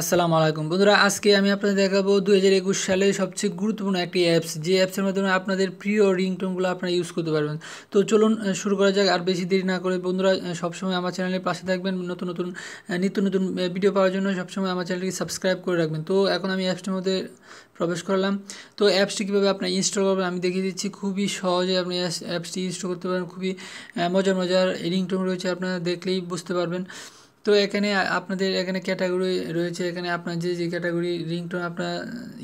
আসসালামু আলাইকুম বন্ধুরা, আজকে আমি আপনাদের দেখাবো 2021 সালে সবচেয়ে গুরুত্বপূর্ণ একটি অ্যাপস, যে অ্যাপসের মাধ্যমে আপনাদের প্রিয় রিংটোনগুলো আপনারা ইউজ করতে পারবেন। তো চলুন শুরু করা যাক। আর বেশি দেরি না করে বন্ধুরা, সবসময় আমার চ্যানেলের পাশে থাকবেন। নতুন নতুন নিত্য নতুন ভিডিও পাওয়ার জন্য সবসময় আমার চ্যানেলকে সাবস্ক্রাইব করে রাখবেন। তো এখন আমি অ্যাপসটির মধ্যে প্রবেশ করলাম। তো অ্যাপসটি কীভাবে আপনার ইনস্টল করবেন আমি দেখিয়ে দিচ্ছি। খুবই সহজে আপনি অ্যাপসটি ইনস্টল করতে পারেন। খুবই মজার মজার রিংটোন রয়েছে, আপনারা দেখলেই বুঝতে পারবেন। তো এখানে আপনাদের এখানে ক্যাটাগরি রয়েছে। এখানে আপনার যে ক্যাটাগরি রিংটোন আপনারা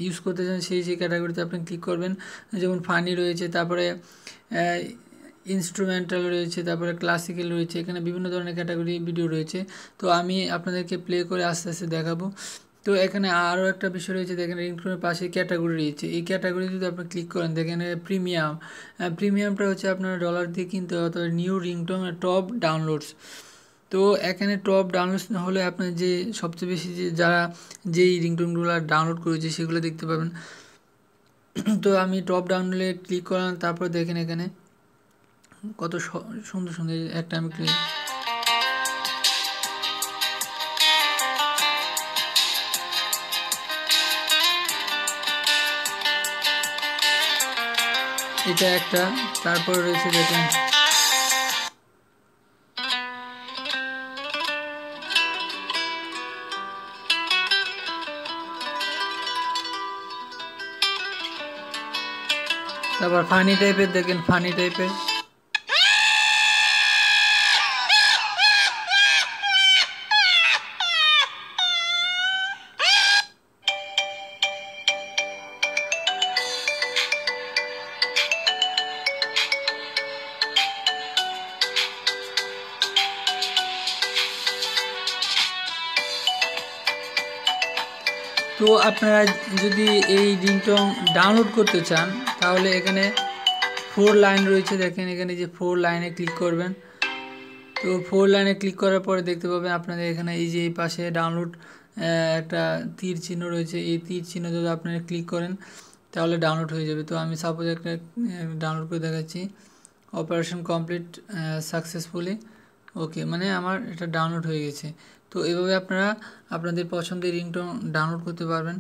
ইউজ করতে চান সেই ক্যাটাগরিতে আপনি ক্লিক করবেন। যেমন ফানি রয়েছে, তারপরে ইনস্ট্রুমেন্টাল রয়েছে, তারপরে ক্লাসিক্যাল রয়েছে। এখানে বিভিন্ন ধরনের ক্যাটাগরি ভিডিও রয়েছে। তো আমি আপনাদেরকে প্লে করে আস্তে আস্তে দেখাবো। তো এখানে আরও একটা বিষয় রয়েছে, দেখেন রিংটোনের পাশে ক্যাটাগরি রয়েছে। এই ক্যাটাগরি যদি আপনি ক্লিক করেন, দেখেন প্রিমিয়ামটা হচ্ছে আপনার ডলার দিয়ে কিনতে হবে, অথবা নিউ রিংটোন টপ ডাউনলোডস। তো এখানে টপ ডাউনলোড হলে আপনার যে সবচেয়ে বেশি যারা যেই রিংটোনগুলো ডাউনলোড করেছে সেগুলো দেখতে পাবেন। তো আমি টপ ডাউনলোডে ক্লিক করলাম। তারপর দেখেন এখানে কত সুন্দর সুন্দর একটা আমি ক্লিক, এটা একটা। তারপর রয়েছে দেখেন তারপর ফানি টাইপের, দেখেন ফানি টাইপের। তো আপনারা যদি এই রিংটোন ডাউনলোড করতে চান তাহলে এখানে 4 লাইন রয়েছে, দেখেন এখানে যে 4 লাইনে ক্লিক করবেন। তো 4 লাইনে ক্লিক করার পরে দেখতে পাবেন আপনাদের এখানে এই যে এই পাশে ডাউনলোড একটা তীর চিহ্ন রয়েছে। এই তীর চিহ্ন যদি আপনারা ক্লিক করেন তাহলে ডাউনলোড হয়ে যাবে। তো আমি সাপোজ একটা ডাউনলোড করে দেখাচ্ছি। অপারেশন কমপ্লিট সাকসেসফুলি, ওকে, মানে আমার এটা ডাউনলোড হয়ে গেছে। তো এভাবে আপনারা আপনাদের পছন্দের রিংটোন ডাউনলোড করতে পারবেন।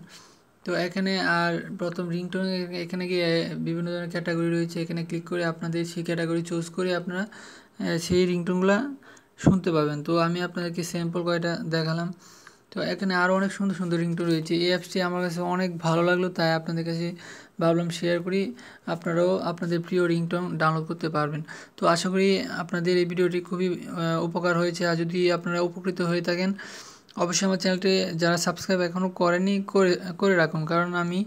তো এখানে আর প্রথম রিংটোন এখানে গিয়ে বিভিন্ন ধরনের ক্যাটাগরি রয়েছে। এখানে ক্লিক করে আপনাদের সেই ক্যাটাগরি চুজ করে আপনারা সেই রিংটোনগুলো শুনতে পাবেন। তো আমি আপনাদেরকে স্যাম্পল কয়টা দেখালাম। তো এখানে আরও অনেক সুন্দর সুন্দর রিংটোন রয়েছে। এই অ্যাপসটি আমার কাছে অনেক ভালো লাগলো, তাই আপনাদের কাছে ভাবলাম শেয়ার করি। আপনারাও আপনাদের প্রিয় রিংটোন ডাউনলোড করতে পারবেন। তো আশা করি আপনাদের এই ভিডিওটি খুবই উপকার হয়েছে। আর যদি আপনারা উপকৃত হয়ে থাকেন অবশ্যই আমার চ্যানেলটি যারা সাবস্ক্রাইব এখনও করেনি করে রাখুন, কারণ আমি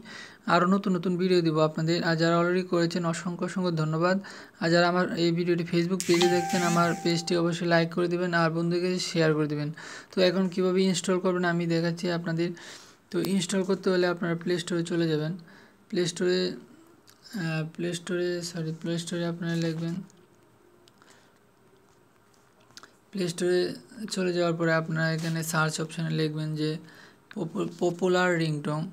আরও নতুন নতুন ভিডিও দিব আপনাদের। আর যারা অলরেডি করেছেন অসংখ্য অসংখ্য ধন্যবাদ। আর যারা আমার এই ভিডিওটি ফেসবুক পেজে দেখছেন আমার পেজটি অবশ্যই লাইক করে দেবেন আর বন্ধুকে শেয়ার করে দেবেন। তো এখন কিভাবে ইনস্টল করবেন আমি দেখাচ্ছি আপনাদের। তো ইনস্টল করতে হলে আপনারা প্লে স্টোরে চলে যাবেন। প্লে স্টোরে আপনারা লিখবেন, প্লে স্টোরে চলে যাওয়ার পরে আপনারা এখানে সার্চ অপশানে লিখবেন যে পপুলার রিংটোন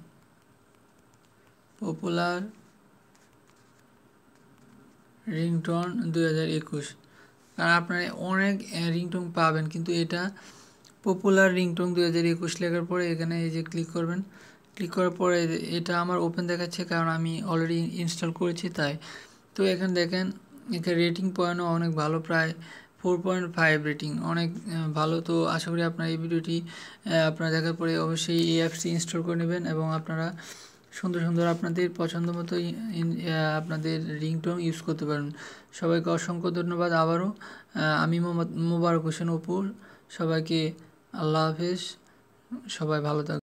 2021। কারণ আপনারা অনেক রিংটোন পাবেন, কিন্তু এটা পপুলার রিংটোন 2021 লেখার পরে এখানে এই যে ক্লিক করবেন। ক্লিক করার পরে এটা আমার ওপেন দেখাচ্ছে, কারণ আমি অলরেডি ইনস্টল করেছি তাই। তো এখানে দেখেন এখানে রেটিং পয়েন্টও অনেক ভালো, প্রায় 4.5 রেটিং, অনেক ভালো। তো আশা করি আপনারা এই ভিডিওটি আপনারা দেখার পরে অবশ্যই এই অ্যাপসটি ইনস্টল করে নেবেন এবং আপনারা সুন্দর সুন্দর আপনাদের পছন্দ মতো আপনাদের রিংটোন ইউজ করতে পারেন। সবাইকে অসংখ্য ধন্যবাদ আবারও। আমি মোবারক হোসেন অপু, সবাইকে আল্লাহ হাফেজ, সবাই ভালো থাকবেন।